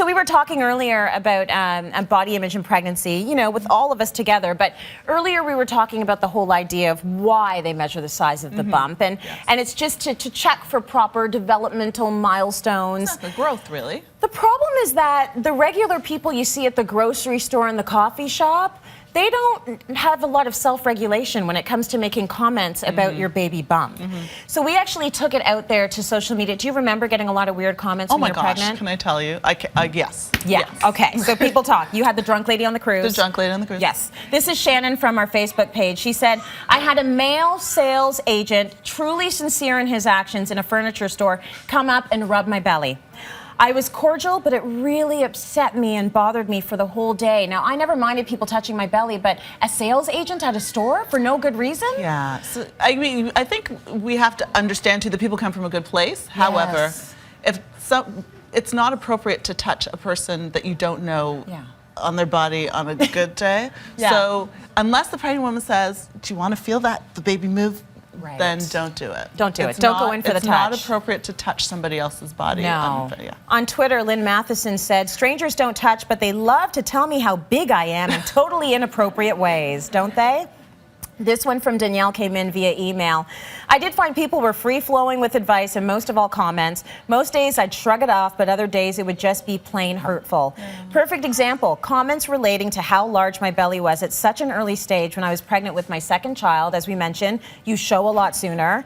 So we were talking earlier about body image and pregnancy, you know, with all of us together. But earlier we were talking about the whole idea of why they measure the size of the bump. And it's just to check for proper developmental milestones. It's not the growth, really. The problem is that the regular people you see at the grocery store and the coffee shop, they don't have a lot of self-regulation when it comes to making comments about your baby bump. So we actually took it out there to social media. Do you remember getting a lot of weird comments when you were pregnant? Oh my gosh, can I tell you? Yes. Yeah, yes. Okay, so people talk. You had the drunk lady on the cruise. The drunk lady on the cruise. Yes. This is Shannon from our Facebook page. She said, I had a male sales agent, truly sincere in his actions in a furniture store, come up and rub my belly. I was cordial, but it really upset me and bothered me for the whole day. Now, I never minded people touching my belly, but a sales agent at a store for no good reason? Yeah. So, I mean, I think we have to understand, too, that people come from a good place. Yes. However, it's not appropriate to touch a person that you don't know on their body on a good day. So unless the pregnant woman says, do you want to feel the baby move? Right. Then don't do it. Don't do it. Don't go in for the touch. It's not appropriate to touch somebody else's body. No. On Twitter, Lynn Matheson said, strangers don't touch, but they love to tell me how big I am in totally inappropriate ways, don't they? This one from Danielle came in via email. I did find people were free-flowing with advice and most of all comments. Most days I'd shrug it off, but other days it would just be plain hurtful. Perfect example, comments relating to how large my belly was at such an early stage when I was pregnant with my second child. As we mentioned, you show a lot sooner.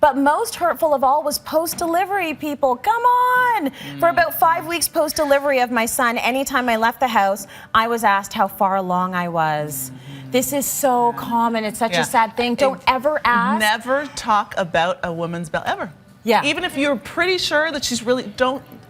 But most hurtful of all was post-delivery, people. Come on! For about 5 weeks post-delivery of my son, anytime I left the house, I was asked how far along I was. This is so common. It's such a sad thing. Don't ever ask. Never talk about a woman's belly, ever. Yeah. Even if you're pretty sure that she's really,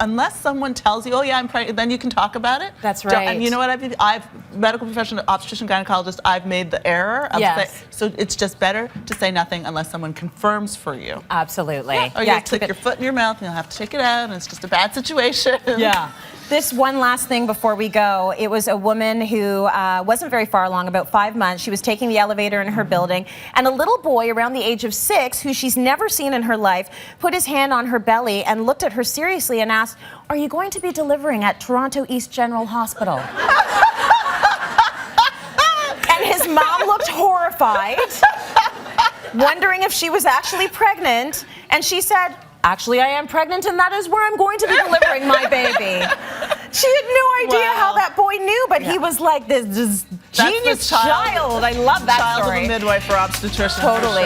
unless someone tells you, oh yeah, I'm pregnant, then you can talk about it. That's right. And you know what, I've medical professional, obstetrician, gynecologist, I've made the error of saying, so it's just better to say nothing unless someone confirms for you. Absolutely. Yeah. Or you'll stick your foot in your mouth and you'll have to take it out and it's just a bad situation. Yeah. This one last thing before we go. It was a woman who wasn't very far along, about 5 months. She was taking the elevator in her building, and a little boy around the age of 6, who she's never seen in her life, put his hand on her belly and looked at her seriously and asked, are you going to be delivering at Toronto East General Hospital? And his mom looked horrified, wondering if she was actually pregnant, and she said, actually, I am pregnant, and that is where I'm going to be delivering my baby. She had no idea how that boy knew, but he was like this genius child. I love that child story. Child of a midwife or obstetrician. Totally.